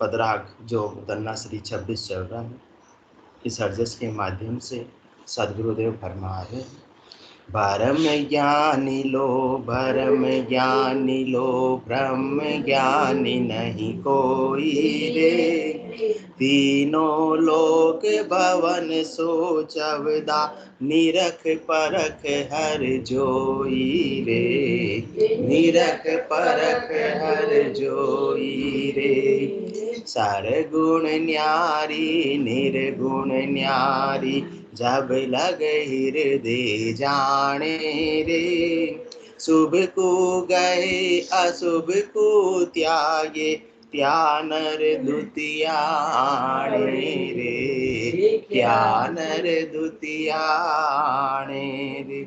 पदराग जो दन्ना श्री 26 चल रहा है, इस अर्जस के माध्यम से सदगुरुदेव फरमा रहे हैं, भरम ज्ञानी लो, भरम ज्ञानी लो, ब्रह्म ज्ञानी नहीं कोई रे। तीनों लोक भवन सो चवदा, निरख परख हर जोई रे। निरख परख हर जोई रे। सरगुण न्यारी निर्गुण न्यारी, जब लग हृदय जाने रे। शुभ को गए अशुभ को त्यागे, क्या नर दुतियाणे रे। क्या नर दुतियाणे रे।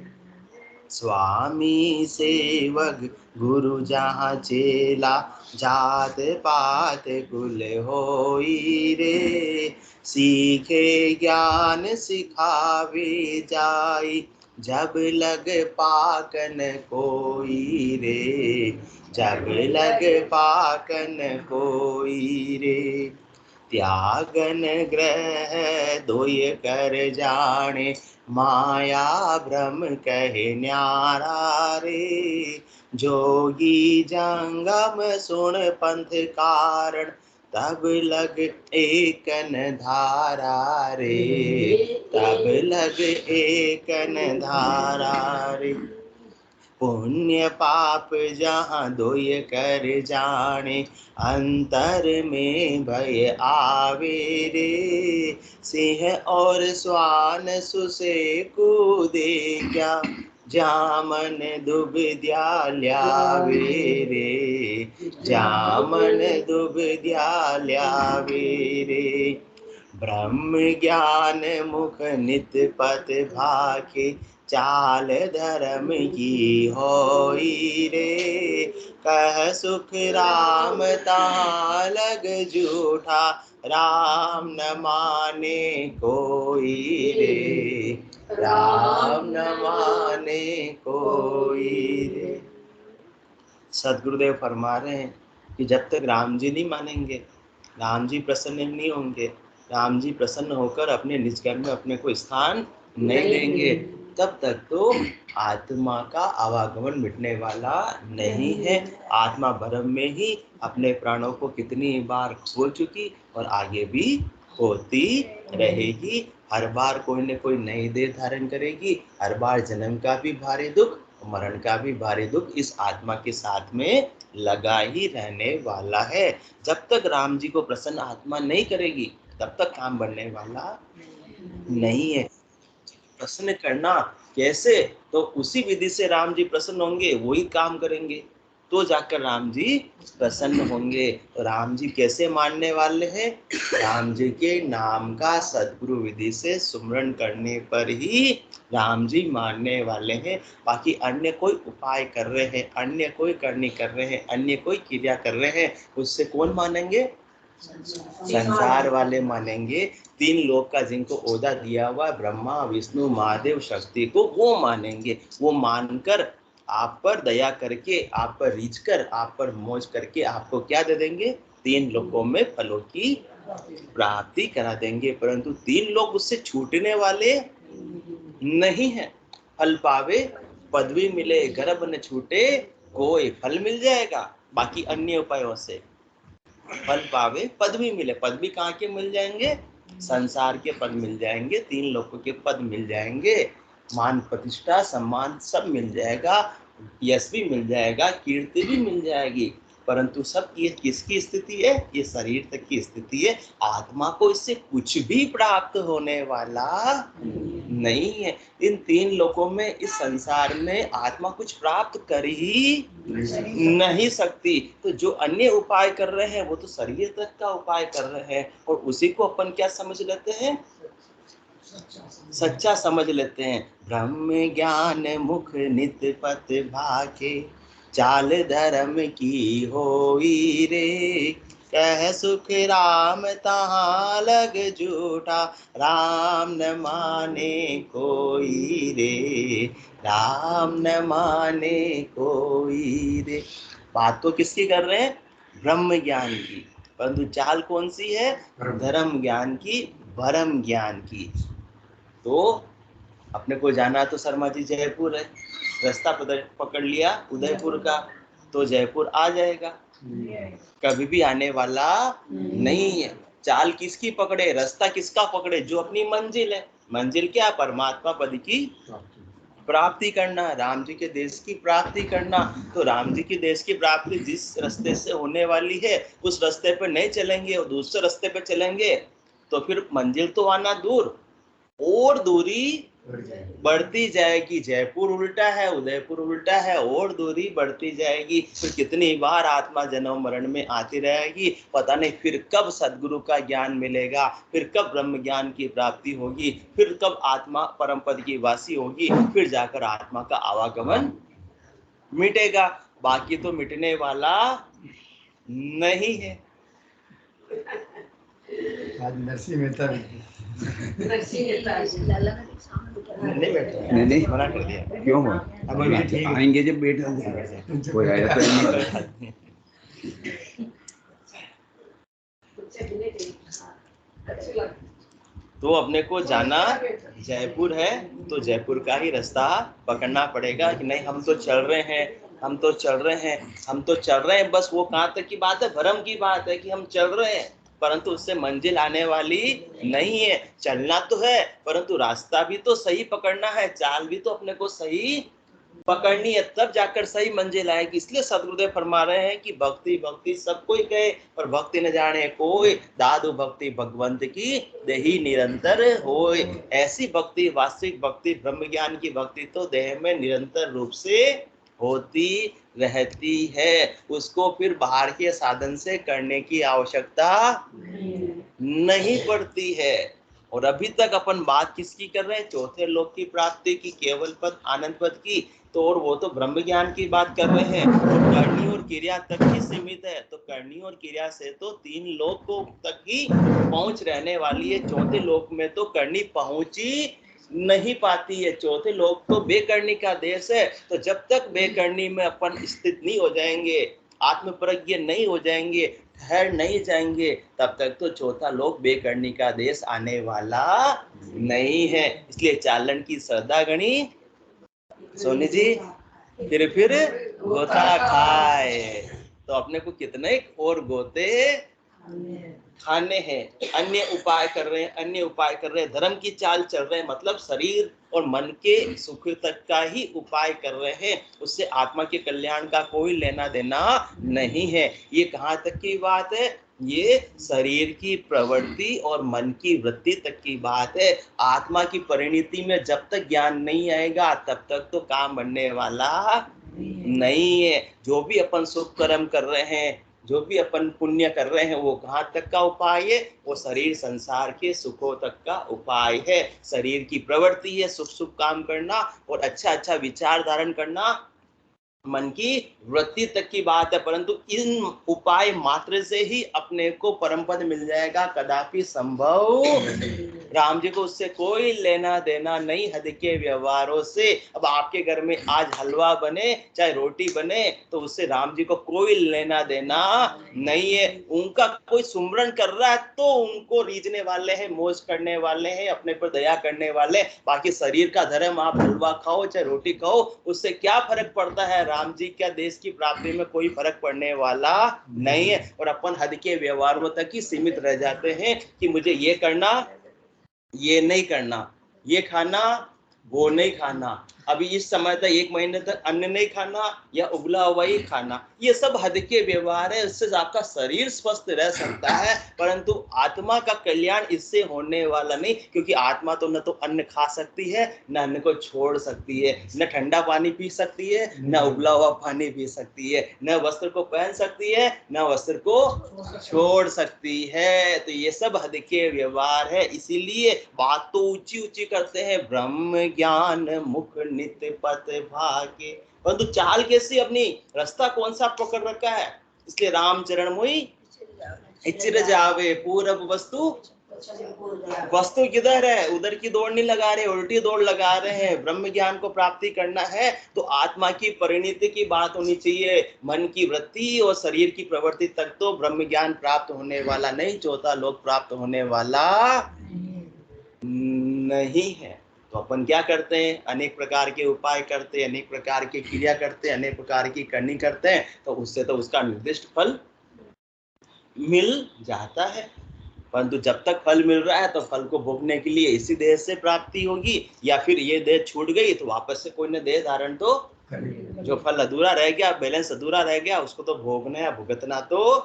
स्वामी सेवक गुरु जहाँ चेला, जात पात कुल होई रे। सीखे ज्ञान सिखावे जाई, जब लग पाकन कोई रे। जब लग पाकन कोई रे। त्यागन ग्रह दोय कर जाने, माया भ्रम कहे न्यारा रे। जोगी जंगम सुन पंथ कारण, तब लग एकन धारा रे। तब लग एकन धारा रे। पुण्य पाप जहाँ दोय कर जाने, अंतर में भय आवे रे। सिंह और स्वान सुसे को देखा, जामन दुबिध्या ल्यावे रे। जामन दुबिध्या ल्यावे रे। ब्रह्म ज्ञान मुख नित पथ भाके, चाल धर्म की होई रे। कह सुख राम तहाँ लग जूठा, राम न माने कोई रे। राम न माने कोई रे। सदगुरुदेव फरमा रहे हैं कि जब तक राम जी नहीं मानेंगे, राम जी प्रसन्न नहीं होंगे, राम जी प्रसन्न होकर अपने निज घर में अपने को स्थान नहीं देंगे, तब तक तो आत्मा का आवागमन मिटने वाला नहीं है। आत्मा भ्रम में ही अपने प्राणों को कितनी बार खो चुकी और आगे भी होती रहेगी। हर बार कोई न कोई नई देह धारण करेगी। हर बार जन्म का भी भारी दुख, मरण का भी भारी दुख इस आत्मा के साथ में लगा ही रहने वाला है। जब तक राम जी को प्रसन्न आत्मा नहीं करेगी, तब तक काम बनने वाला नहीं है। प्रसन्न करना कैसे? तो उसी विधि से राम जी प्रसन्न होंगे, वही काम करेंगे तो जाकर राम जी प्रसन्न होंगे। तो राम जी कैसे मानने वाले हैं? राम जी के नाम का सद्गुरु विधि से सुमरण करने पर ही राम जी मानने वाले हैं। बाकी अन्य कोई उपाय कर रहे हैं, अन्य कोई करनी कर रहे हैं, अन्य कोई क्रिया कर रहे हैं, उससे कौन मानेंगे? संसार वाले मानेंगे। तीन लोक का जिनको ओहदा दिया हुआ ब्रह्मा विष्णु महादेव शक्ति को, वो मानेंगे। वो मानकर आप पर दया करके, आप पर रीझ कर, आप पर मौज करके आपको क्या दे देंगे? तीन लोकों में फलों की प्राप्ति करा देंगे। परंतु तीन लोग उससे छूटने वाले नहीं है। फल पावे पदवी मिले, गर्भ न छूटे कोई, फल मिल जाएगा। बाकी अन्य उपायों से फल पावे पदवी मिले। पदवी कहाँ के मिल जाएंगे? संसार के पद मिल जाएंगे, तीन लोगों के पद मिल जाएंगे, मान प्रतिष्ठा सम्मान सब मिल जाएगा, यश भी मिल जाएगा, कीर्ति भी मिल जाएगी। परंतु सब ये किसकी स्थिति है? ये शरीर तक की स्थिति है। आत्मा को इससे कुछ भी प्राप्त होने वाला नहीं है। इन तीन लोकों में, इस संसार में आत्मा कुछ प्राप्त कर ही नहीं सकती। तो जो अन्य उपाय कर रहे हैं वो तो शरीर तक का उपाय कर रहे हैं, और उसी को अपन क्या समझ लेते हैं? सच्चा समझ लेते हैं। ब्रह्म ज्ञान मुख नित पथ भाके, चाल धर्म की होई रे। कह सुख राम तहाँ लग जूठा, राम न माने कोई रे। राम न माने कोई रे। बात तो किसकी कर रहे हैं? ब्रह्म ज्ञान की। परंतु चाल कौन सी है? धर्म ज्ञान की, भरम ज्ञान की। तो अपने को जाना तो शर्मा जी जयपुर है, रास्ता पकड़ लिया उदयपुर का, तो जयपुर आ जाएगा, कभी भी आने वाला नहीं है। चाल किसकी पकड़े, रास्ता किसका पकड़े? जो अपनी मंजिल है। मंजिल क्या? परमात्मा पद की प्राप्ति करना, राम जी के देश की प्राप्ति करना। तो राम जी के देश की प्राप्ति जिस रास्ते से होने वाली है उस रास्ते पे नहीं चलेंगे और दूसरे रास्ते पे चलेंगे तो फिर मंजिल तो आना दूर, और दूरी बढ़ती जाएगी। जयपुर उल्टा है, उदयपुर उल्टा है, और दूरी बढ़ती जाएगी। फिर कितनी बार आत्मा जन्म मरण में आती रहेगी, पता नहीं फिर कब सदगुरु का ज्ञान मिलेगा, फिर कब ब्रह्म ज्ञान की प्राप्ति होगी, फिर कब आत्मा परम पद की वासी होगी, फिर जाकर आत्मा का आवागमन मिटेगा। बाकी तो मिटने वाला नहीं है। आज नरसिंह मेहता नहीं बैठे, नहीं मना कर दिया। क्यों? अब आएंगे जब बैठ कोई आया तो तो अपने को जाना जयपुर है तो जयपुर का ही रास्ता पकड़ना पड़ेगा कि नहीं हम तो चल रहे हैं, हम तो चल रहे हैं, हम तो चल रहे हैं। बस वो कहाँ तक की बात है? भ्रम की बात है कि हम चल रहे हैं, परंतु उससे मंजिल आने वाली नहीं है। चलना तो है परंतु रास्ता भी तो सही पकड़ना है, चाल भी तो अपने को सही पकड़नी है, तब जाकर सही मंजिल आएगी। इसलिए सदगुरुदेव फरमा रहे हैं कि भक्ति भक्ति सब कोई कहे पर भक्ति न जाने कोई, दादु भक्ति भगवंत की देही निरंतर होय। ऐसी भक्ति, वास्तविक भक्ति, ब्रह्म ज्ञान की भक्ति तो देह में निरंतर रूप से होती रहती है, उसको फिर बाहर के साधन से करने की आवश्यकता नहीं पड़ती है। और अभी तक अपन बात किसकी कर रहे हैं? चौथे लोक की प्राप्ति की, केवल पद, आनंद पद की। तो और वो तो ब्रह्म ज्ञान की बात कर रहे हैं, और करनी और क्रिया तक ही सीमित है। तो करनी और क्रिया से तो 3 लोक को तक ही पहुंच रहने वाली है। चौथे लोक में तो करनी पहुंची नहीं पाती है। चौथे लोक तो बेकरनी का देश है। तो जब तक बेकरनी में अपन स्थित नहीं हो जाएंगे, आत्मप्रज्ञ नहीं हो जाएंगे, ठहर नहीं जाएंगे, तब तक तो चौथा लोक बेकरनी का देश आने वाला नहीं है। इसलिए चालन की श्रद्धा गणी सोनी जी फिर गोता खाए। तो अपने को कितने और गोते खाने हैं, अन्य उपाय कर रहे हैं, अन्य उपाय कर रहे हैं, धर्म की चाल चल रहे हैं, मतलब शरीर और मन के सुख तक का ही उपाय कर रहे हैं, उससे आत्मा के कल्याण का कोई लेना देना नहीं है। ये कहाँ तक की बात है? ये शरीर की प्रवृत्ति और मन की वृत्ति तक की बात है। आत्मा की परिणति में जब तक ज्ञान नहीं आएगा तब तक तो काम बनने वाला नहीं है। जो भी अपन शुभ कर्म कर रहे हैं, जो भी अपन पुण्य कर रहे हैं, वो कहाँ तक का उपाय है? वो शरीर संसार के सुखों तक का उपाय है। शरीर की प्रवृत्ति है शुभ शुभ काम करना और अच्छा अच्छा विचार धारण करना, मन की वृत्ति तक की बात है। परंतु इन उपाय मात्र से ही अपने को परम पद मिल जाएगा, कदापि संभव राम जी को उससे कोई लेना देना नहीं, हद के व्यवहारों से। अब आपके घर में आज हलवा बने चाहे रोटी बने तो उससे राम जी को कोई लेना देना नहीं है। उनका कोई सुमरन कर रहा है तो उनको रीझने वाले हैं, मौज करने वाले हैं, अपने पर दया करने वाले। बाकी शरीर का धर्म, आप हलवा खाओ चाहे रोटी खाओ, उससे क्या फर्क पड़ता है? राम जी क्या देश की प्राप्ति में कोई फर्क पड़ने वाला नहीं है। और अपन हद के व्यवहारों तक ही सीमित रह जाते हैं कि मुझे ये करना, ये नहीं करना, ये खाना, वो नहीं खाना, अभी इस समय तक 1 महीने तक अन्न नहीं खाना या उबला हुआ ही खाना। ये सब हद के व्यवहार है। इससे आपका शरीर स्वस्थ रह सकता है परंतु आत्मा का कल्याण इससे होने वाला नहीं, क्योंकि आत्मा तो न तो अन्न खा सकती है, न अन्न को छोड़ सकती है, न ठंडा पानी पी सकती है, न उबला हुआ पानी पी सकती है, न वस्त्र को पहन सकती है, न वस्त्र को छोड़ सकती है। तो ये सब हद के व्यवहार है। इसीलिए बात तो ऊंची ऊंची करते हैं, ब्रह्म ज्ञान मुख नित्य पथ भागे, परंतु चाल कैसी अपनी, रास्ता कौन सा पकड़ रखा है? इसलिए राम चरण मुई इचिर जावे, पूरब वस्तु वस्तु किधर है, उधर की दौड़ नहीं लगा रहे, उल्टी दौड़ लगा रहे हैं। ब्रह्म ज्ञान को प्राप्ति करना है तो आत्मा की परिणति की बात होनी चाहिए। मन की वृत्ति और शरीर की प्रवृत्ति तक तो ब्रह्म ज्ञान प्राप्त होने वाला नहीं, चौथा लोक प्राप्त होने वाला नहीं है। तो अपन क्या करते हैं, अनेक प्रकार के उपाय करते हैं, अनेक प्रकार की क्रिया करते हैं, अनेक प्रकार की करनी करते हैं, तो उससे तो उसका निर्दिष्ट फल मिल जाता है। परंतु जब तक फल मिल रहा है तो फल को भोगने के लिए इसी देह से प्राप्ति होगी, या फिर ये देह छूट गई तो वापस से कोई न देह धारण तो जो फल अधूरा रह गया, बैलेंस अधूरा रह गया, उसको तो भोगना या भुगतना तो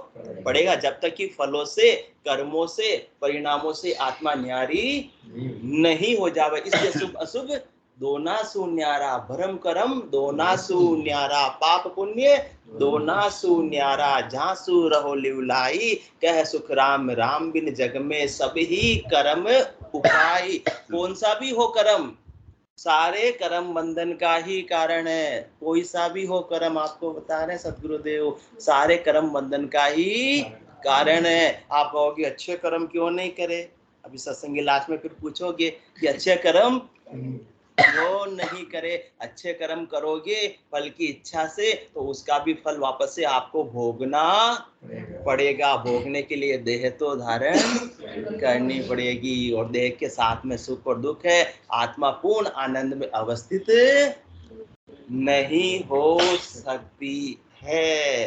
पड़ेगा। जब तक कि फलों से, कर्मों से, परिणामों से आत्मा न्यारी नहीं हो जावे। इसलिए शुभ अशुभ दोनासु न्यारा, भरम करम दोनासु न्यारा, पाप पुण्य दोनासु न्यारा, झांसु रहो लिवलाई, कह सुख राम राम बिन जग में सब ही कर्म उपाय। कौन सा भी हो कर्म, सारे कर्म बंधन का ही कारण है। कोई सा भी हो कर्म, आपको बता रहे सदगुरुदेव, सारे कर्म बंधन का ही कारण है। आप कहोगे अच्छे कर्म क्यों नहीं करे, अभी सत्संग लास्ट में फिर पूछोगे कि अच्छे कर्म वो नहीं करे। अच्छे कर्म करोगे फल की इच्छा से तो उसका भी फल वापस से आपको भोगना पड़ेगा। भोगने के लिए देह तो धारण करनी पड़ेगी, और देह के साथ में सुख और दुख है। आत्मा पूर्ण आनंद में अवस्थित नहीं हो सकती है।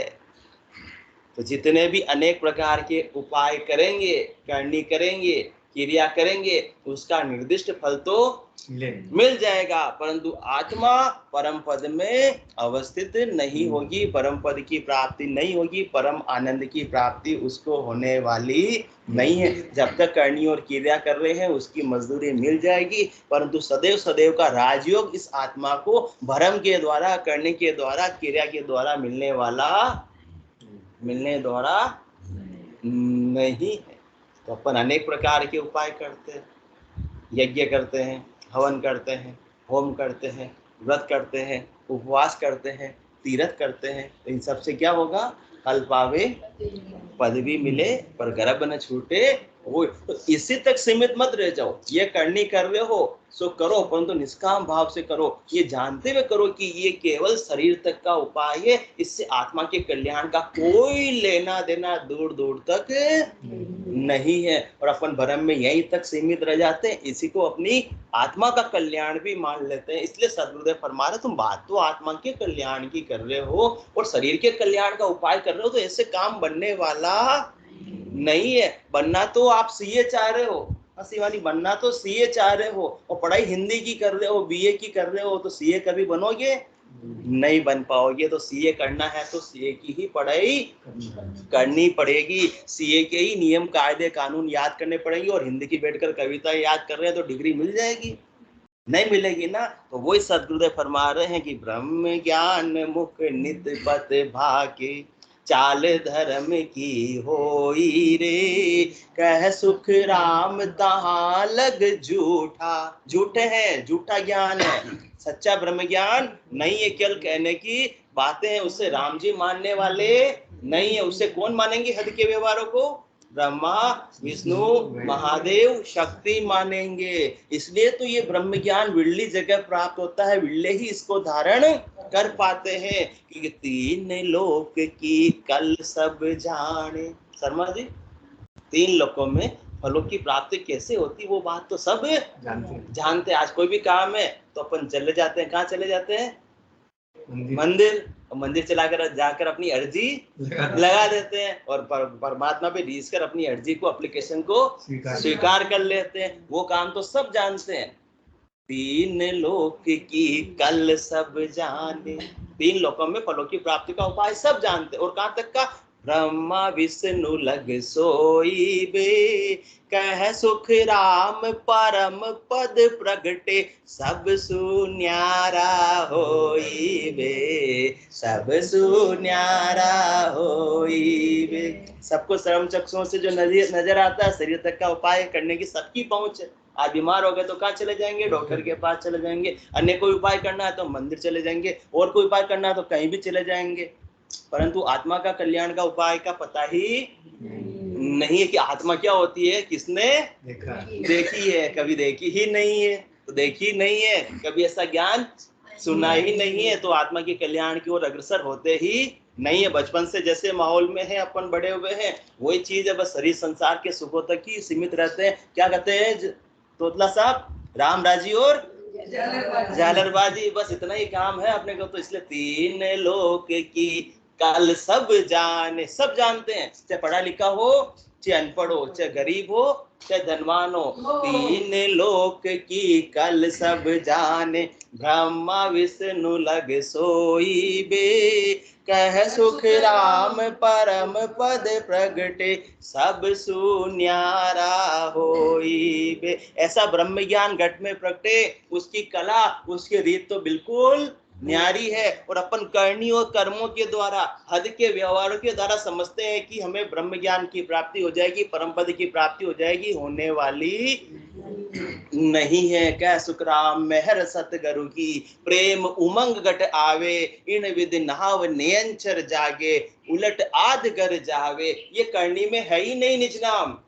तो जितने भी अनेक प्रकार के उपाय करेंगे, करनी करेंगे, क्रिया करेंगे, उसका निर्दिष्ट फल तो मिल जाएगा, परंतु आत्मा परम पद में अवस्थित नहीं होगी, परम पद की प्राप्ति नहीं होगी, परम आनंद की प्राप्ति उसको होने वाली नहीं है। जब तक करनी और क्रिया कर रहे हैं उसकी मजदूरी मिल जाएगी, परंतु सदैव सदैव का राजयोग इस आत्मा को भरम के द्वारा, करने के द्वारा, क्रिया के द्वारा मिलने द्वारा नहीं है। तो अपन अनेक प्रकार के उपाय करते हैं, यज्ञ करते हैं, हवन करते हैं, होम करते हैं, व्रत करते हैं, उपवास करते हैं, तीर्थ करते हैं, तो इन सब से क्या होगा, फल पावे, पदवी मिले पर गर्भ न छूटे। वो तो इसी तक सीमित मत रह जाओ। ये करनी कर रहे हो सो करो, परंतु निष्काम भाव से करो, ये जानते हुए करो कि ये केवल शरीर तक का उपाय है, इससे आत्मा के कल्याण का कोई लेना देना दूर दूर तक नहीं है। और अपन भ्रम में यहीं तक सीमित रह जाते हैं, इसी को अपनी आत्मा का कल्याण भी मान लेते हैं। इसलिए सद्गुरुदेव फरमा रहे तुम बात तो आत्मा के कल्याण की कर रहे हो और शरीर के कल्याण का उपाय कर रहे हो, तो ऐसे काम बनने वाला नहीं है। बनना तो आप सीए चाह रहे हो, शिवानी, बनना तो सीए चाह रहे हो, और पढ़ाई हिंदी की कर रहे हो, बीए की कर रहे हो, तो सीए कभी बनोगे नहीं बन पाओगे। तो सीए करना है तो सीए की ही पढ़ाई करनी पड़ेगी, सीए के ही नियम कायदे कानून याद करने पड़ेंगे। और हिंदी की बैठकर कविता याद कर रहे हैं तो डिग्री मिल जाएगी? नहीं मिलेगी ना। तो वही सद्गुरुदेव फरमा रहे हैं कि ब्रह्म ज्ञान मुख नित पत भाके, चाल धर्म की होई रे, कह सुख राम तहाँ लग झूठा। झूठे हैं, झूठा ज्ञान है, सच्चा ब्रह्म ज्ञान नहीं है। केवल कहने की बातें हैं, उससे राम जी मानने वाले नहीं है। उससे कौन मानेंगे हद के व्यवहारों को? ब्रह्मा विष्णु महादेव शक्ति मानेंगे। इसलिए तो ये ब्रह्म ज्ञान विरली जगह प्राप्त होता है, विरले ही इसको धारण कर पाते हैं। कि तीन लोक की कल सब जाने, शर्मा जी, तीन लोकों में फलों की प्राप्ति कैसे होती वो बात तो सब जानते हैं। आज कोई भी काम है तो अपन चले जाते हैं, कहाँ चले जाते हैं? मंदिर। मंदिर चलाकर जाकर अपनी अर्जी लगा देते हैं, और परमात्मा पे रीस कर अपनी अर्जी को, एप्लीकेशन को स्वीकार कर लेते हैं। वो काम तो सब जानते हैं। तीन लोक की कल सब जाने, तीन लोकों में फलों की प्राप्ति का उपाय सब जानते। और कहाँ तक का? ब्रह्मा विष्णु लग सोई बे, कह सुख राम परम पद प्रगटे, सब सुन्यारा होई बे, सब सुन्यारा होई बे। सबको श्रम चक्षुओं से जो नजर आता है, शरीर तक का उपाय करने की सबकी पहुंच है। आज बीमार हो गए तो कहाँ चले जाएंगे? डॉक्टर के पास चले जाएंगे। अन्य कोई उपाय करना है तो मंदिर चले जाएंगे, और कोई उपाय करना है तो कहीं भी चले जाएंगे। परंतु आत्मा का कल्याण का उपाय का पता ही नहीं है कि आत्मा क्या होती है, किसने देखा देखी है, कभी देखी ही नहीं है। तो देखी नहीं है, कभी ऐसा ज्ञान सुना ही नहीं है, तो आत्मा के कल्याण की ओर अग्रसर होते ही नहीं है। बचपन से जैसे माहौल में है अपन बड़े हुए हैं, वही चीज है, बस शरीर संसार के सुखों तक ही सीमित रहते हैं। क्या कहते हैं तोतला साहब, राम राजी और झालरबाजी, बस इतना ही काम है अपने को। तो इसलिए तीन लोक की कल सब जाने, सब जानते हैं, चाहे पढ़ा लिखा हो, चाहे अनपढ़ हो, चाहे गरीब हो, चाहे धनवान हो, तीन लोक की कल सब जाने, ब्रह्मा विष्णु लग सोई बे, कह सुख राम परम पद प्रगटे, सब सुन्यारा होई बे। ऐसा ब्रह्म ज्ञान घट में प्रगटे, उसकी कला, उसकी रीत तो बिल्कुल न्यारी है। और अपन करनी और कर्मों के द्वारा, हद के व्यवहारों के द्वारा समझते हैं कि हमें ब्रह्म ज्ञान की प्राप्ति हो जाएगी, परम पद की प्राप्ति हो जाएगी, होने वाली नहीं है। कह सुख राम मेहर सतगुरु की, प्रेम उमंग गट आवे, इन विधि नहाव नयनचर जागे, उलट आद कर जावे। ये करनी में है ही नहीं निज नाम।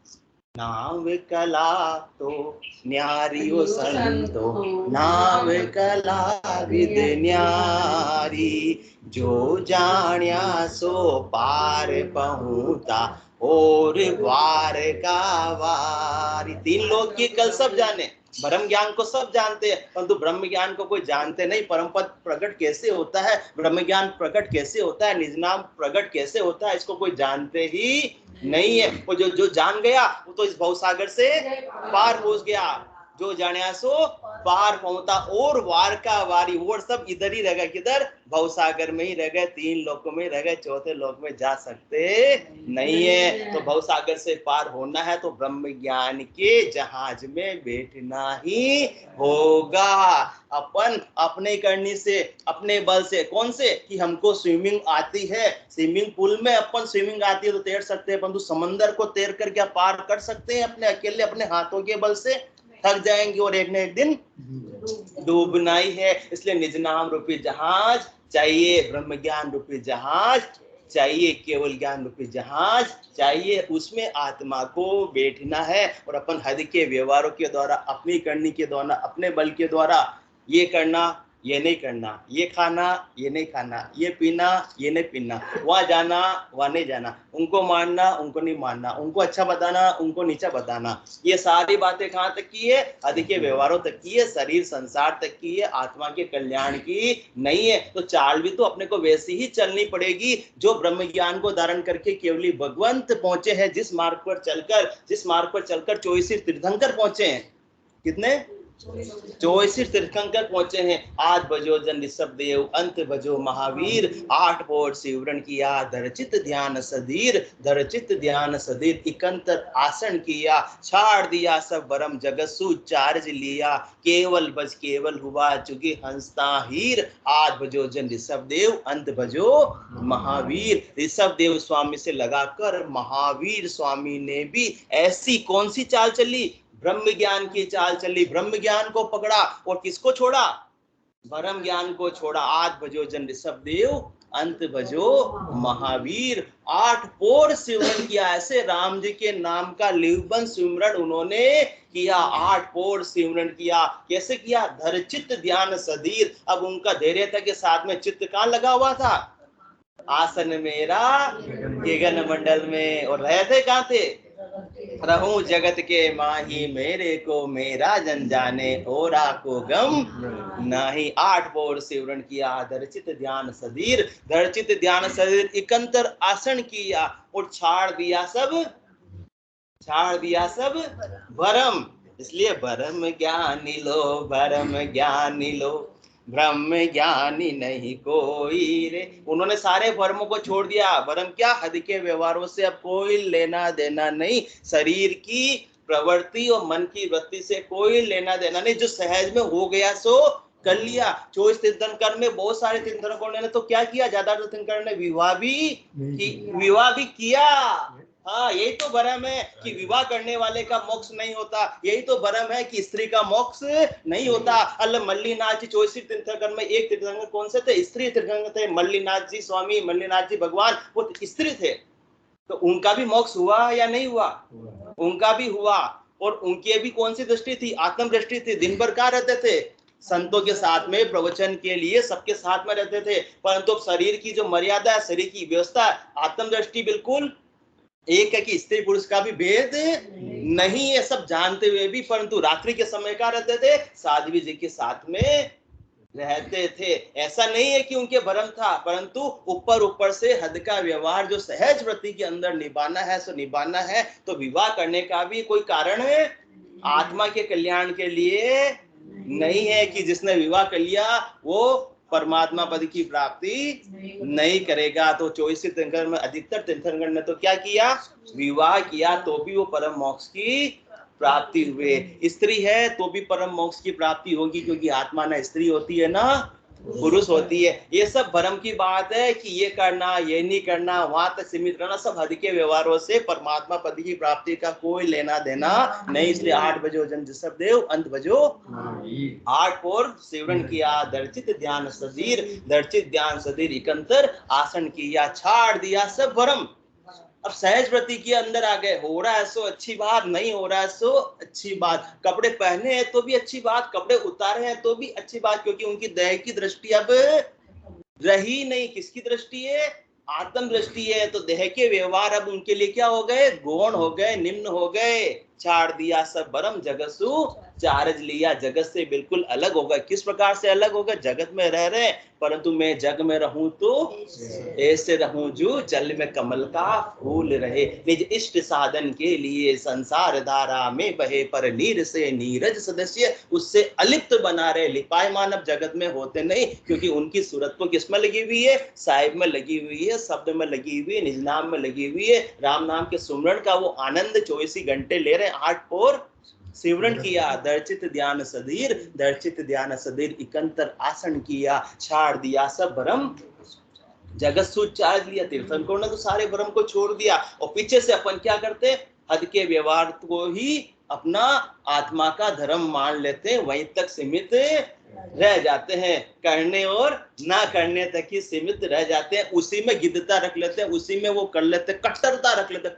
नाम कला तो न्यारियो संतो, नाम कला विद न्यारी, जो जाण्या सो पार पहुँचा, और वार का वारी। तीन लोग की कल सब जाने, ब्रह्म ज्ञान को सब जानते हैं, परंतु ब्रह्म ज्ञान को कोई जानते नहीं। परम पद प्रकट कैसे होता है, ब्रह्म ज्ञान प्रकट कैसे होता है, निज नाम प्रकट कैसे होता है, इसको कोई जानते ही नहीं है। वो जो जान गया वो तो इस भवसागर से पार पहुंच गया। जो जाने सो पार पहुंचा, और वार का वारी, वो सब इधर ही रह गए, किधर, भवसागर में ही रह गए, तीन लोकों में रह गए, चौथे लोक में जा सकते नहीं है। तो भवसागर से पार होना है तो ब्रह्म ज्ञान के जहाज में बैठना ही होगा। अपन अपने करनी से, अपने बल से, कौन से, कि हमको स्विमिंग आती है, स्विमिंग पूल में अपन स्विमिंग आती है तो तैर सकते हैं, परंतु समंदर को तैर कर क्या पार कर सकते हैं अपने अकेले, अपने हाथों के बल से? थक जाएंगे और एक न एक दिन डूबना ही है। इसलिए निज नाम रूपी जहाज चाहिए, ब्रह्म ज्ञान रूपी जहाज चाहिए, केवल ज्ञान रूपी जहाज चाहिए, उसमें आत्मा को बैठना है। और अपन हद के व्यवहारों के द्वारा, अपनी करनी के द्वारा, अपने बल के द्वारा, ये करना, ये नहीं करना, ये खाना, ये नहीं खाना, ये पीना, ये नहीं पीना, वहां जाना, वहां नहीं जाना, उनको मानना, उनको नहीं मानना, उनको अच्छा बताना, उनको नीचा बताना, ये सारी बातें कहाँ तक की है, हद के व्यवहारों तक की है, शरीर संसार तक की है, आत्मा के कल्याण की नहीं है। तो चाल भी तो अपने को वैसी ही चलनी पड़ेगी जो ब्रह्म ज्ञान को धारण करके केवली भगवंत पहुंचे हैं। जिस मार्ग पर चलकर 24 तीर्थंकर पहुंचे हैं। कितने? 24 तीर्थंकर पहुंचे हैं। आज भजो जन ऋषभ देव, अंत भजो महावीर, 8 बोर्ड शिवरण किया, धरचित ध्यान सधीर, धरचित ध्यान सधीर, इकंतर आसन किया, छाड़ दिया सब भरम जगत चार्ज लिया, केवल बज केवल हुआ चुकी हंसता हीर, आज भजो जन ऋषभ देव, अंत भजो महावीर। ऋषभ देव स्वामी से लगाकर महावीर स्वामी ने भी ऐसी कौन सी चाल चली? ब्रह्म ज्ञान की चाल चली। ब्रह्म ज्ञान को पकड़ा और किसको छोड़ा? ब्रह्म ज्ञान को छोड़ा। आज भजो जन ऋषभ देव, अंत भजो महावीर। 8 पोर सिमरन किया। ऐसे राम जी के नाम का लिवबंद सिमरन उन्होंने किया। 8 पोर सिमरन किया। कैसे किया? धर चित्त ध्यान सधीर। अब उनका धैर्यता के साथ में चित्त कहाँ लगा हुआ था? आसन मेरा गगन मंडल में। और रहते कहाँ थे? रहूं जगत के माही, मेरे को मेरा जन जाने, और को गम नाही। 8 बोर सिमरन किया। धरचित ध्यान सधीर, धरचित ध्यान सधीर, इकंतर आसन किया और छाड़ दिया सब भरम। इसलिए भरम ज्ञानी लो, भरम ज्ञानी लो, ब्रह्म ज्ञानी नहीं कोई रे। उन्होंने सारे भ्रमों को छोड़ दिया। भ्रम क्या? हद के व्यवहारों से अब कोई लेना देना नहीं। शरीर की प्रवृत्ति और मन की वृत्ति से कोई लेना देना नहीं। जो सहज में हो गया सो कर लिया। 24 तीर्थंकर में बहुत सारे तीर्थंकरों ने तो क्या किया? ज्यादातर तीर्थंकर ने विवाह भी किया। हाँ, यही तो भ्रम है कि विवाह करने वाले का मोक्ष नहीं होता। यही तो भ्रम है कि स्त्री का मोक्ष नहीं होता। अल्लाह मल्लीनाथ जी 24 तीर्थंकर में एक तीर्थंकर कौन से थे? स्त्री तीर्थंकर थे। मल्लीनाथ जी स्वामी, मल्लीनाथ जी भगवान, वो स्त्री थे। तो उनका भी मोक्ष हुआ या नहीं हुआ? उनका भी हुआ। और उनकी भी कौन सी दृष्टि थी? आत्म दृष्टि थी। दिन भर कहाँ रहते थे? संतों के साथ में, प्रवचन के लिए सबके साथ में रहते थे। परंतु शरीर की जो मर्यादा है, शरीर की व्यवस्था, आत्म दृष्टि बिल्कुल एक है कि स्त्री पुरुष का भी भेद नहीं है, सब जानते हुए भी। परंतु रात्रि के समय क्या रहते थे? साध्वी जी के साथ में रहते थे। ऐसा नहीं है कि उनके भ्रम था, परंतु ऊपर ऊपर से हद का व्यवहार जो सहज वृत्ति के अंदर निभाना है सो निभाना है। तो विवाह करने का भी कोई कारण है आत्मा के कल्याण के लिए नहीं है कि जिसने विवाह कर लिया वो परमात्मा पद की प्राप्ति नहीं करेगा। तो 24 तीर्थंकर में अधिकतर तीर्थंकर ने तो क्या किया? विवाह किया, तो भी वो परम मोक्ष की प्राप्ति हुए। स्त्री है तो भी परम मोक्ष की प्राप्ति होगी, क्योंकि आत्मा ना स्त्री होती है ना पुरुष होती है। ये सब भ्रम की बात है कि ये करना ये नहीं करना, वहां तक सीमित रहना, सब हद के व्यवहारों से परमात्मा पद की प्राप्ति का कोई लेना देना नहीं। इसलिए 8 बजो जन ऋषभ देव, अंत बजो 8 पोर सेवन किया, दर्चित ध्यान सदीर, दर्चित ध्यान सदीर इकंतर आसन किया, छाड़ दिया सब भ्रम। अब सहज वृत्ति के अंदर आ गए। हो रहा है सो अच्छी बात, नहीं हो रहा है सो अच्छी बात। कपड़े पहने हैं तो भी अच्छी बात, कपड़े उतारे हैं तो भी अच्छी बात, क्योंकि उनकी देह की दृष्टि अब रही नहीं। किसकी दृष्टि है? आत्म दृष्टि है। तो देह के व्यवहार अब उनके लिए क्या हो गए? गौण हो गए, निम्न हो गए। छाड़ दिया सब भ्रम, जगसु चार्ज लिया, जगत से बिल्कुल अलग होगा। किस प्रकार से अलग होगा? जगत में रह रहे, परंतु मैं जग में रहूं तो ऐसे रहूं जो जल में कमल का फूल रहे। निज इष्ट साधन के लिए संसार धारा में बहे, पर नीर से नीरज सदस्य उससे अलिप्त बना रहे। लिपाय मानव जगत में होते नहीं, क्योंकि उनकी सूरत तो किसमें लगी हुई है? साहिब में लगी हुई है, शब्द में लगी हुई है, निज नाम में लगी हुई है। राम नाम के सुमरण का वो आनंद 24 घंटे ले रहे। 8 पोर सिमरण किया, दर्चित ध्यान सदीर, दर्चित ध्यान सदीर इकंतर आसन किया, छाड़ दिया सब भ्रम, जगत सूच चार्ज लिया। तीर्थंकरों ने तो सारे भ्रम को छोड़ दिया। और पीछे से अपन क्या करते? हद के व्यवहार को ही अपना आत्मा का धर्म मान लेते हैं, वहीं तक सीमित रह जाते हैं, करने और ना करने तक ही सीमित रह जाते हैं। उसी में गिद्धता रख लेते हैं, उसी में वो कर लेते, कट्टरता रख लेते।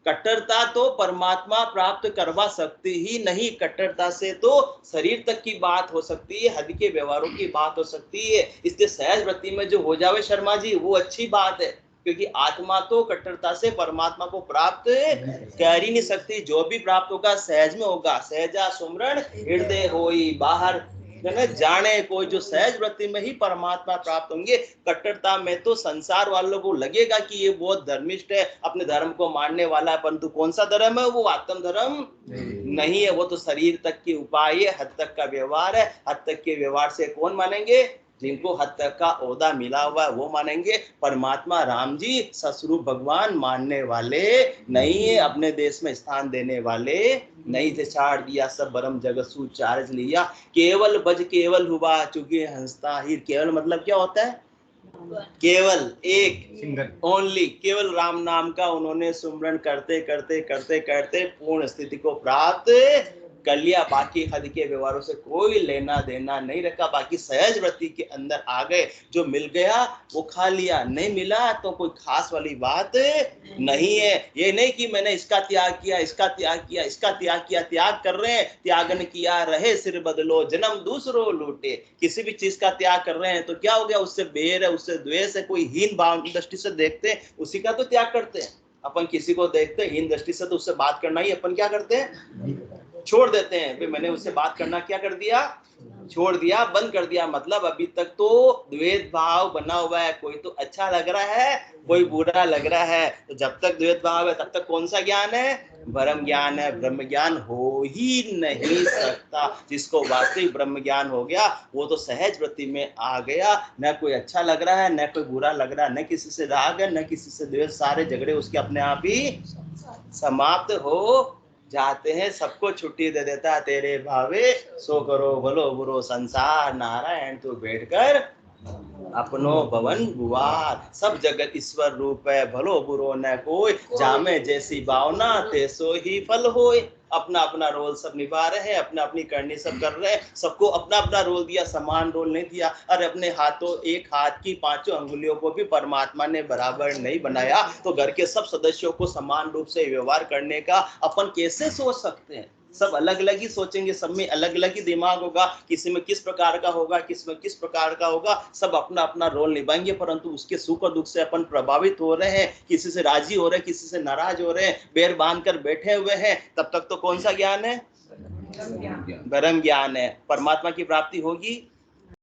कट्टरता तो परमात्मा प्राप्त करवा सकती ही नहीं। कट्टरता से तो शरीर तक की बात हो सकती है, हद के व्यवहारों की बात हो सकती है। इसलिए सहज वृत्ति में जो हो जावे शर्मा जी, वो अच्छी बात है, क्योंकि आत्मा तो कट्टरता से परमात्मा को प्राप्त कर ही नहीं सकती। जो भी प्राप्त होगा सहज में होगा। सहजा सुमरण हृदय होई बाहर जाने, कोई जो सहज वृत्ति में ही परमात्मा प्राप्त होंगे। कट्टरता में तो संसार वालों को लगेगा कि ये बहुत धर्मिष्ठ है, अपने धर्म को मानने वाला है, परंतु कौन सा धर्म है? वो आत्म धर्म नहीं है। वो तो शरीर तक के उपाय है, हद तक का व्यवहार है। हद तक के व्यवहार से कौन मानेंगे? जिनको हद तक का ओहदा मिला हुआ है वो मानेंगे। परमात्मा राम जी ससुरु भगवान मानने वाले नहीं है, अपने देश में स्थान देने वाले नहीं थे। छाड़ दिया सब भ्रम, जगत सूच चार्ज लिया, केवल बज केवल हुआ चुके हंसता हीर। केवल मतलब क्या होता है? केवल एक, ओनली, केवल राम नाम का उन्होंने सुमरण करते करते करते करते पूर्ण स्थिति को प्राप्त कर लिया। बाकी हद के व्यवहारों से कोई लेना देना नहीं रखा। बाकी सहज वृत्ति के अंदर आ गए, जो मिल गया वो खा लिया, नहीं मिला तो कोई खास वाली बात नहीं है। ये नहीं कि मैंने इसका त्याग किया, इसका त्याग किया, इसका त्याग किया। त्याग कर रहे हैं, त्यागन किया रहे सिर बदलो, जन्म दूसरो लूटे। किसी भी चीज का त्याग कर रहे हैं तो क्या हो गया? उससे बैर है, उससे द्वेष है, कोई हीन भाव दृष्टि से देखते हैं, उसी का तो त्याग करते हैं। अपन किसी को देखते हैं हीन दृष्टि से तो उससे बात करना ही अपन क्या करते हैं? छोड़ देते हैं। फिर मैंने उससे बात करना क्या कर दिया? छोड़ दिया, बंद कर दिया। मतलब अभी तक तो द्वेष भाव बना हुआ है, कोई तो अच्छा लग रहा है, कोई बुरा लग रहा है। तो जब तक द्वेष भाव है तब तक कौन सा ज्ञान है? ब्रह्म ज्ञान है। ब्रह्म ज्ञान हो ही नहीं सकता। जिसको वास्तविक ब्रह्म ज्ञान हो गया वो तो सहज वृत्ति में आ गया। न कोई अच्छा लग रहा है, न कोई बुरा लग रहा है, न किसी से राग है, न किसी से द्वेष। सारे झगड़े उसके अपने आप ही समाप्त हो जाते हैं। सबको छुट्टी दे देता है, तेरे भावे सो करो, भलो बुरो संसार नारायण तू बैठकर अपनो भवन गुवार। सब जगत ईश्वर रूप है, भलो बुरो न कोई, जामे जैसी भावना तैसो ही फल होय। अपना अपना रोल सब निभा रहे हैं, अपना अपनी करनी सब कर रहे हैं, सबको अपना अपना रोल दिया, समान रोल नहीं दिया। और अपने हाथों, एक हाथ की पांचों अंगुलियों को भी परमात्मा ने बराबर नहीं बनाया, तो घर के सब सदस्यों को समान रूप से व्यवहार करने का अपन कैसे सोच सकते हैं? सब अलग अलग ही सोचेंगे, सब में अलग अलग ही दिमाग होगा, किसी में किस प्रकार का होगा, किस में किस प्रकार का होगा, सब अपना अपना रोल निभाएंगे। परंतु उसके सुख और दुख से अपन प्रभावित हो रहे हैं, किसी से राजी हो रहे हैं, किसी से नाराज हो रहे हैं, पैर बांध कर बैठे हुए हैं, तब तक तो कौन सा ज्ञान है? ब्रह्म ज्ञान है। परमात्मा की प्राप्ति होगी?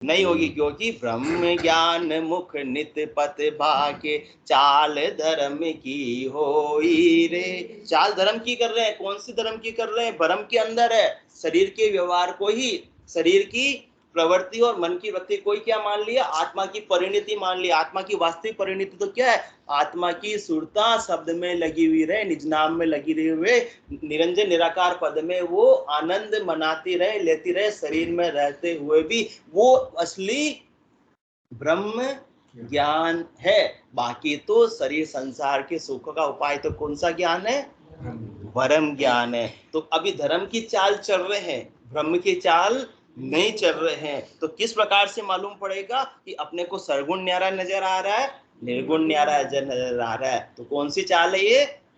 नहीं होगी, क्योंकि ब्रह्म ज्ञान मुख नित पत भाके, चाल धर्म की होई रे। चाल धर्म की कर रहे हैं, कौन सी धर्म की कर रहे हैं? भ्रम के अंदर है, शरीर के व्यवहार को ही, शरीर की प्रवृत्ति और मन की वृत्ति को ही क्या मान लिया? आत्मा की परिणति मान लिया। आत्मा की वास्तविक परिणति तो क्या है? आत्मा की सुरता शब्द में लगी हुई रहे, निज नाम में लगी रही हुए, निरंजन निराकार पद में वो आनंद मनाती रहे, लेती रहे, शरीर में रहते हुए भी, वो असली ब्रह्म ज्ञान है। बाकी तो शरीर संसार के सुख का उपाय तो कौन सा ज्ञान है? ब्रह्म ज्ञान है। तो अभी धर्म की चाल चल रहे हैं, ब्रह्म की चाल नहीं चल रहे हैं। तो किस प्रकार से मालूम पड़ेगा कि अपने को सरगुण न्यारा नजर आ रहा है, निर्गुण न्यारा नजर आ रहा है? तो कौन सी चाल है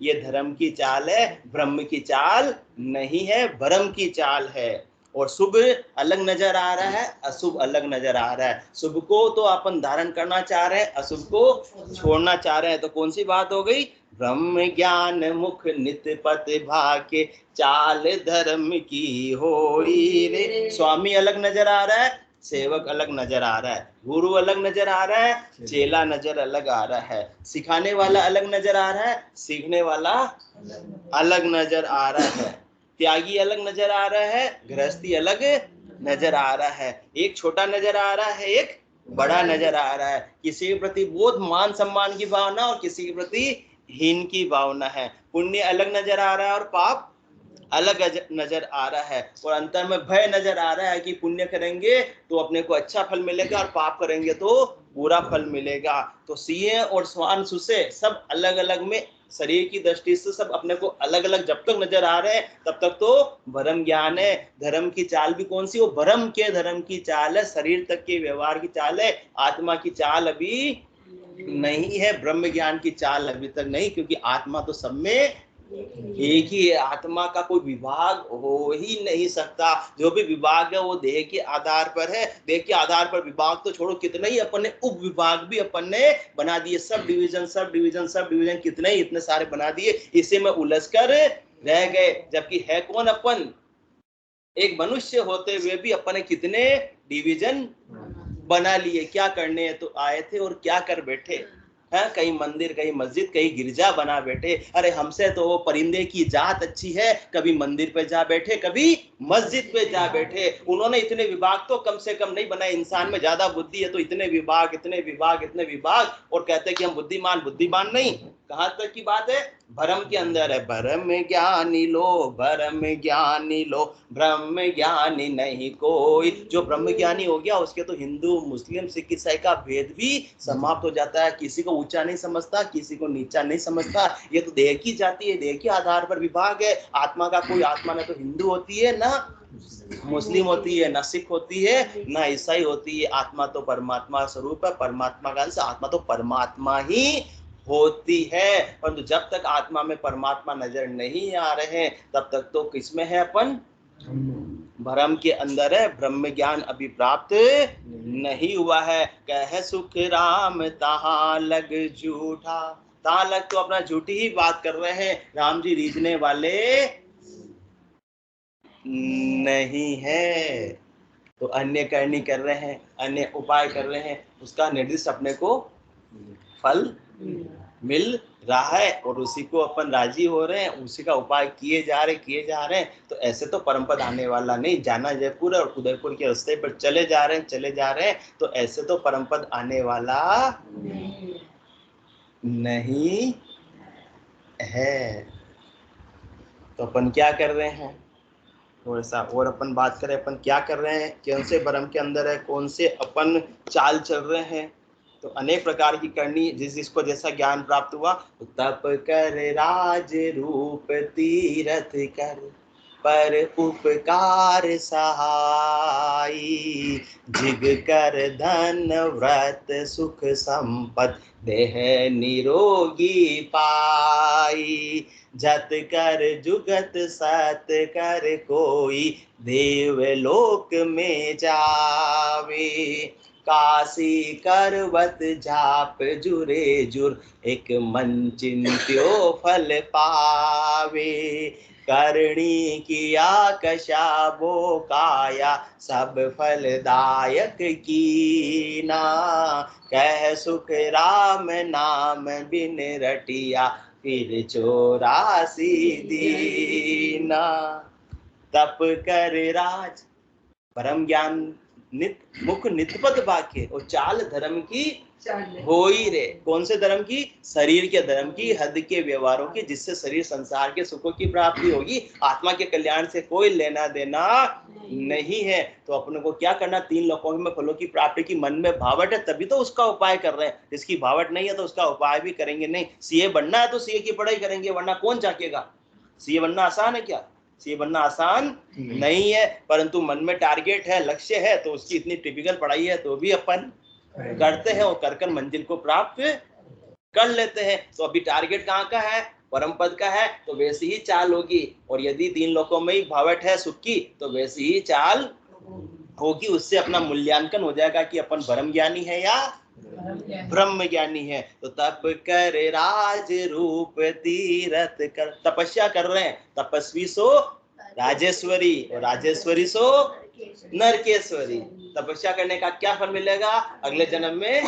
ये धर्म की चाल है, ब्रह्म की चाल नहीं है, भ्रम की चाल है। और शुभ अलग नजर आ रहा है, अशुभ अलग नजर आ रहा है। शुभ को तो अपन धारण करना चाह रहे हैं, अशुभ को छोड़ना चाह रहे हैं। तो कौन सी बात हो गई? ब्रह्म ज्ञान मुख नित पत भाके, चाल धर्म की होई रे। स्वामी अलग नजर आ रहा है, सेवक अलग नजर आ रहा है, गुरु अलग नजर आ रहा है, चेला नजर अलग आ रहा है, सिखाने वाला अलग नजर आ रहा है, सीखने वाला अलग नजर आ रहा है, त्यागी अलग नजर आ रहा है, गृहस्थी अलग नजर आ रहा है, एक छोटा नजर आ रहा है, एक बड़ा नजर आ रहा है। किसी के प्रति बहुत मान सम्मान की भावना और किसी के प्रति हीन की भावना है। पुण्य अलग नजर आ रहा है और पाप अलग नजर आ रहा है। और अंतर में भय नजर आ रहा है कि पुण्य करेंगे तो अपने को अच्छा फल मिलेगा और पाप करेंगे तो बुरा फल मिलेगा। तो सिंह और श्वान सुसे सब अलग अलग में, शरीर की दृष्टि से सब अपने को अलग अलग जब तक नजर आ रहे हैं, तब तक तो भ्रम ज्ञान है। धर्म की चाल भी कौन सी? वो भ्रम के धर्म की चाल है, शरीर तक के व्यवहार की चाल है। आत्मा की चाल अभी नहीं है, ब्रह्म ज्ञान की चाल अभी तक नहीं, क्योंकि आत्मा तो सब में एक ही है। आत्मा का कोई विभाग हो ही नहीं सकता। जो भी विभाग है वो देह के आधार पर है। देह के आधार पर विभाग तो छोड़ो, कितने ही अपन ने उप विभाग भी अपन ने बना दिए, sub division sub division sub division, कितने ही इतने सारे बना दिए। इसी में उलझ कर रह गए। जबकि है कौन अपन? एक मनुष्य होते हुए भी अपन ने कितने डिवीजन बना लिए। क्या करने तो आए थे और क्या कर बैठे हैं? कहीं मंदिर, कहीं मस्जिद, कहीं गिरजा बना बैठे। अरे हमसे तो वो परिंदे की जात अच्छी है, कभी मंदिर पे जा बैठे, कभी मस्जिद पे जा बैठे। उन्होंने इतने विभाग तो कम से कम नहीं बनाए। इंसान में ज्यादा बुद्धि है तो इतने विभाग, इतने विभाग, इतने विभाग, और कहते हैं कि हम बुद्धिमान। बुद्धिमान नहीं, कहां तक की बात है? भ्रम के अंदर है। ब्रह्म ज्ञानी लो, ब्रह्म ज्ञानी लो, ब्रह्म ज्ञानी नहीं कोई। जो ब्रह्म ज्ञानी हो गया उसके तो हिंदू, मुस्लिम, सिख, ईसाई का भेद भी समाप्त हो जाता है। किसी को ऊंचा नहीं समझता, किसी को नीचा नहीं समझता। ये तो देह की जाति है, देह के आधार पर विभाग है। आत्मा का कोई आत्मा ना तो हिंदू होती है, ना मुस्लिम होती है, ना सिख होती है, ना ईसाई होती है। आत्मा तो परमात्मा स्वरूप है, परमात्मा का अंश। आत्मा तो परमात्मा ही होती है। परंतु जब तक आत्मा में परमात्मा नजर नहीं आ रहे हैं, तब तक तो किसमें है अपन? भ्रम के अंदर है। ब्रह्म ज्ञान अभी प्राप्त नहीं हुआ है। कह सुख राम तहां लग झूठा। तहां लग तो अपना झूठी ही बात कर रहे हैं। राम जी रीझने वाले नहीं है, तो अन्य करनी कर रहे हैं, अन्य उपाय कर रहे हैं। उसका निर्दिष्ट अपने को फल मिल रहा है और उसी को अपन राजी हो रहे हैं, उसी का उपाय किए जा रहे हैं। तो ऐसे तो परम पद आने वाला नहीं। जाना जयपुर और उदयपुर के रास्ते पर चले जा रहे हैं, तो ऐसे तो परम पद आने वाला नहीं है। तो अपन क्या कर रहे हैं? थोड़ा सा और अपन बात करें, अपन क्या कर रहे हैं, कौन से भ्रम के अंदर है, कौन से अपन चाल चल रहे हैं। तो अनेक प्रकार की करनी, जिसको जैसा ज्ञान प्राप्त हुआ, तो तप कर राज रूप तीरथ कर, पर उपकार सहाई, जिग कर धन व्रत सुख संपत देह निरोगी पाई, जत कर जुगत सत कर कोई, देवलोक में जावे, काशी करवत जाप जुरे जुर, एक मन चिंत्यो फल पावे, करणी किया कशा बो काया, सब फलदायक कीना, कह सुख राम नाम बिन रटिया, फिर 84 दीना, तप कर राज, परम ज्ञान नित मुख नितपत बाके, और चाल धर्म की हो ही रे। कौन से धर्म की? शरीर के धर्म की, हद के व्यवहारों की, जिससे शरीर संसार के सुखों की प्राप्ति होगी, आत्मा के कल्याण से कोई लेना देना नहीं है। तो अपने को क्या करना, 3 लोकों में फलों की प्राप्ति की मन में भावट है तभी तो उसका उपाय कर रहे हैं, जिसकी भावट नहीं है तो उसका उपाय भी करेंगे नहीं। सीए बनना है तो सीए की पढ़ाई करेंगे, वरना कौन झाकेगा? सीए बनना आसान है क्या? सीए बनना आसान नहीं है, परंतु मन में टारगेट है, लक्ष्य है, तो उसकी इतनी टिपिकल पढ़ाई है तो भी अपन करते हैं और कर मंजिल को प्राप्त कर लेते हैं। तो अभी टारगेट कहाँ का है? परम पद का है, तो वैसी ही चाल होगी। और यदि 3 लोकों में ही भावट है सुख की, तो वैसी ही चाल होगी। उससे अपना मूल्यांकन हो जाएगा कि अपन ब्रह्म ज्ञानी है या ब्रह्म ज्ञानी है। तो तप कर राज रूप तीरथ कर, तपस्या कर रहे हैं, तपस्वी सो राजेश्वरी और राजेश्वरी सो नरकेश्वरी। तपस्या करने का क्या फल मिलेगा? अगले जन्म में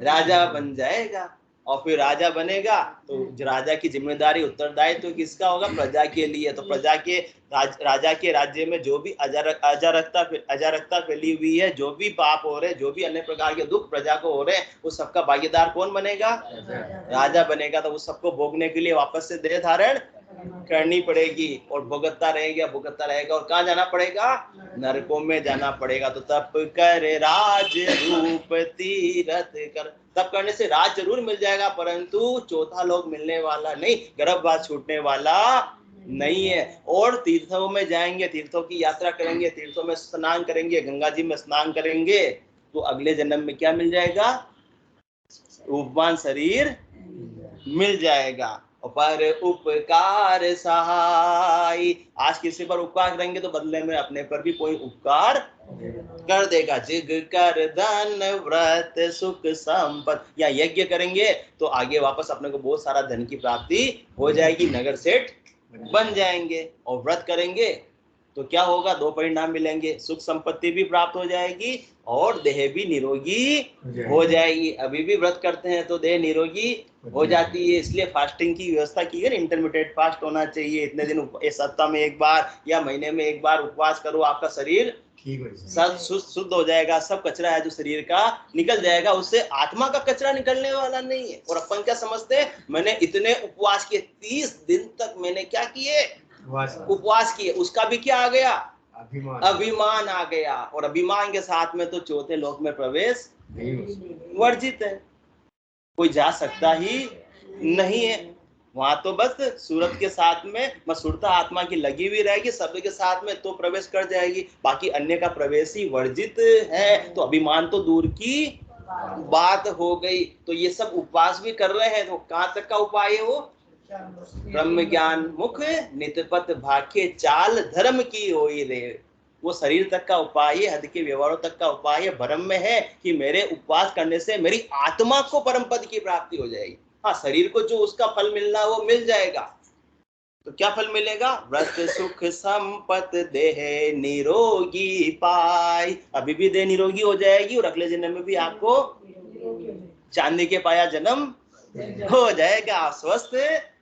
राजा बन जाएगा, और फिर राजा बनेगा तो राजा की जिम्मेदारी उत्तरदायित्व तो किसका होगा? प्रजा के लिए। तो प्रजा के राजा के राज्य में जो भी अजारकता फैली हुई है, जो भी पाप हो रहे, जो भी अन्य प्रकार के दुख प्रजा को हो रहे हैं, उस सबका भागीदार कौन बनेगा? राजा बनेगा। तो उस सबको भोगने के लिए वापस से देह धारण करनी पड़ेगी, और भुगतता रहेगा। और कहाँ जाना पड़ेगा? नरकों में जाना पड़ेगा। तो तप कर राज रूप तीरथ कर, तब करने से राज जरूर मिल जाएगा, परंतु चौथा लोक मिलने वाला नहीं, गर्भवास छूटने वाला नहीं है। और तीर्थों में जाएंगे, तीर्थों की यात्रा करेंगे, तीर्थों में स्नान करेंगे, गंगा जी में स्नान करेंगे, तो अगले जन्म में क्या मिल जाएगा? रूपवान शरीर मिल जाएगा। पर उपकार सहाय, आज किसी पर उपकार करेंगे तो बदले में अपने पर भी कोई उपकार कर देगा। जिग कर धन व्रत सुख संपत, या यज्ञ करेंगे तो आगे वापस अपने को बहुत सारा धन की प्राप्ति हो जाएगी, नगर सेठ बन जाएंगे। और व्रत करेंगे तो क्या होगा? 2 परिणाम मिलेंगे, सुख संपत्ति भी प्राप्त हो जाएगी और देह भी निरोगी हो जाएगी। अभी भी व्रत करते हैं तो देह निरोगी हो जाती है, इसलिए फास्टिंग की व्यवस्था की है। इंटरमीडिएट फास्ट होना चाहिए, इतने दिन सप्ताह में 1 बार या महीने में 1 बार उपवास करो, आपका शरीर सब शुद्ध हो जाएगा, सब कचरा है जो शरीर का निकल जाएगा। उससे आत्मा का कचरा निकलने वाला नहीं है। और अपन क्या समझते हैं? मैंने इतने उपवास किए, 30 दिन तक मैंने क्या किए? उपवास किए। उसका भी क्या आ गया? अभिमान आ गया। और अभिमान के साथ में तो चौथे लोक में प्रवेश वर्जित है, कोई जा सकता ही नहीं है। वहां तो बस सूरत के साथ में मसूरता आत्मा की लगी हुई रहेगी, शब्द के साथ में तो प्रवेश कर जाएगी, बाकी अन्य का प्रवेश ही वर्जित है। तो अभिमान तो दूर की बात हो गई। तो ये सब उपवास भी कर रहे हैं, तो कहाँ तक का उपाय है? वो ब्रह्म ज्ञान मुख नितपत भाग्य, चाल धर्म की होई रे। वो शरीर तक का उपाय है, हद के व्यवहारों तक का उपाय है। भ्रम में है कि मेरे उपवास करने से मेरी आत्मा को परम पद की प्राप्ति हो जाएगी। हाँ, शरीर को जो उसका फल मिलना वो मिल जाएगा। तो क्या फल मिलेगा? व्रत सुख संपत देह निरोगी पाई, अभी भी देह निरोगी हो जाएगी और अगले जन्म में भी आपको चांदी के पाया जन्म हो जाएगा, आप स्वस्थ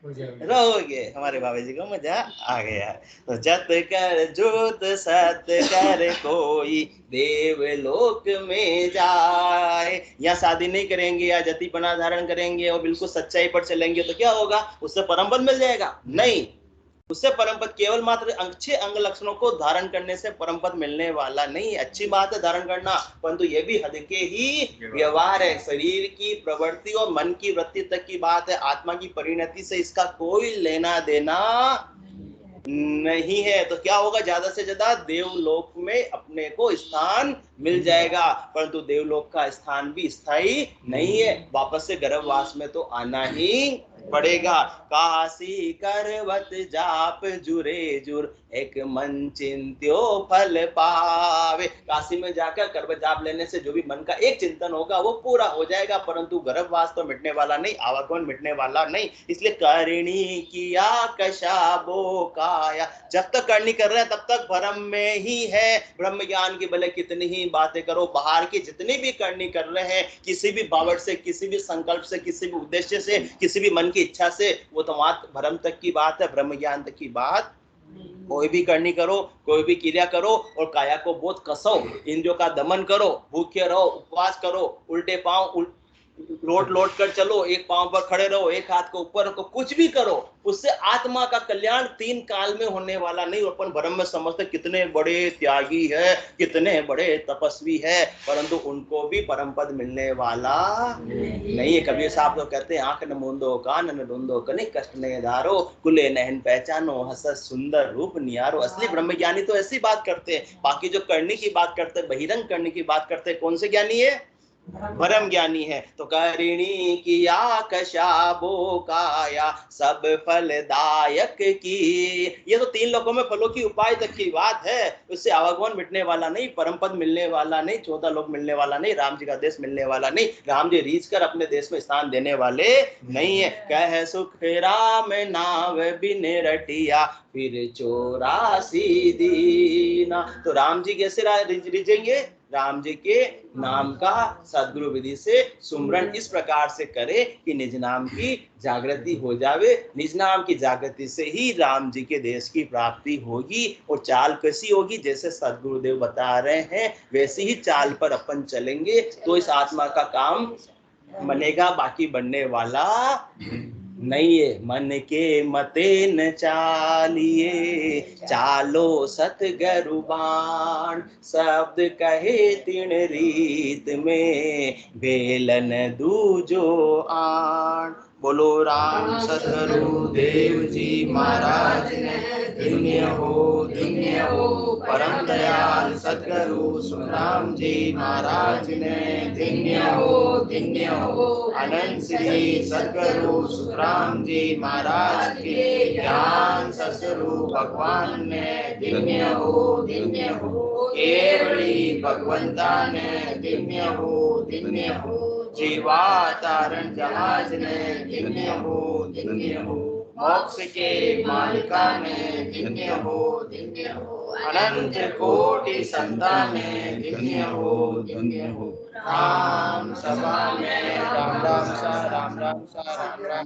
रहोगे। हमारे बाबा जी को मजा आ गया। तो जत कर जोत सत कर कोई, देवलोक में जाए। या शादी नहीं करेंगे या जति पना धारण करेंगे और बिल्कुल सच्चाई पर चलेंगे तो क्या होगा? उससे परम पद मिल जाएगा? नहीं, उससे परम पद केवल मात्र अच्छे अंग लक्षणों को धारण करने से परम पद मिलने वाला नहीं। अच्छी बात है धारण करना, परंतु ये भी हद के ही व्यवहार है। शरीर की प्रवृत्ति और मन की वृत्ति तक की बात है, आत्मा की परिणति से इसका कोई लेना देना नहीं है। तो क्या होगा, ज्यादा से ज्यादा देवलोक में अपने को स्थान मिल जाएगा, परंतु देवलोक का स्थान भी स्थायी नहीं है, वापस से गर्भवास में तो आना ही पड़ेगा। काशी करवत जाप जुरे जुर एक मन चिंत्यो फल पावे। काशी में जाकर करवत जाप लेने से जो भी मन का एक चिंतन होगा वो पूरा हो जाएगा, परंतु गर्भवास तो मिटने वाला नहीं, आवागमन मिटने वाला नहीं। इसलिए करणी किया कशाबो काया, जब तक करनी कर रहे हैं तब तक भ्रम में ही है। ब्रह्म ज्ञान की भले कितनी ही बातें करो, बाहर की जितनी भी करनी कर रहे हैं, किसी भी बावट से, किसी भी संकल्प से, किसी भी उद्देश्य से, किसी भी मन की इच्छा से, वो तो मात्र भ्रम तक की बात है, ब्रह्म ज्ञान तक की बात। कोई भी करनी करो, कोई भी क्रिया करो और काया को बहुत कसो, इंद्रियों का दमन करो, भूखे रहो, उपवास करो, उल्टे पांव लोट कर चलो, एक पांव पर खड़े रहो, एक हाथ को ऊपर रखो, कुछ भी करो, उससे आत्मा का कल्याण 3 काल में होने वाला नहीं। अपन भ्रम में समझते कितने बड़े त्यागी है, कितने बड़े तपस्वी है, परंतु उनको भी परम पद मिलने वाला नहीं है। कबीर साहब तो कहते हैं, आंख न मूंदो कान न ढूंढो कनिक कष्ट नहीं धारो, कुले नहन पहचानो हसत सुंदर रूप नियारो। असली ब्रह्मज्ञानी तो ऐसी बात करते हैं। बाकी जो करने की बात करते हैं, बहिरंग करने की बात करते हैं, कौन से ज्ञानी है? परम ज्ञानी है। तो करिणी किया कशाबो काया सब फलदायक की, ये तो 3 लोकों में फलों की उपाय तक की बात है। उससे आवागमन मिटने वाला नहीं, परम पद मिलने वाला नहीं, 14 लोक मिलने वाला नहीं, राम जी का देश मिलने वाला नहीं, राम जी रीझ कर अपने देश में स्थान देने वाले नहीं है। कह सुख राम नाव बिन रटिया फिर 84 दीना। तो राम जी कैसे रिझेंगे? राम जी के नाम का सदगुरु विधि से सुमरन इस प्रकार से करे कि निज नाम की जागृति हो जावे। निज नाम की जागृति से ही राम जी के देश की प्राप्ति होगी। और चाल कैसी होगी? जैसे सदगुरुदेव बता रहे हैं वैसी ही चाल पर अपन चलेंगे तो इस आत्मा का काम बनेगा, बाकी बनने वाला नहीं है। मन के मते न चालिए चालो सतगरुबाण, शब्द कहे तिण रीत में बेलन दूजो आण। बोलो राम सतगुरु देव जी महाराज ने धन्य हो परम दयाल सतगुरु सुखराम जी महाराज ने धन्य हो अनंत श्री सतगुरु सुखराम जी महाराज के ज्ञान ससुरु भगवान ने धन्य हो केवली भगवंता ने धन्य हो जीवातारण जहाज ने धन्य हो मोक्ष के मालिका ने धन्य हो अनंत कोटि संतान ने धन्य हो। राम सभा में राम राम सा राम राम सा राम राम।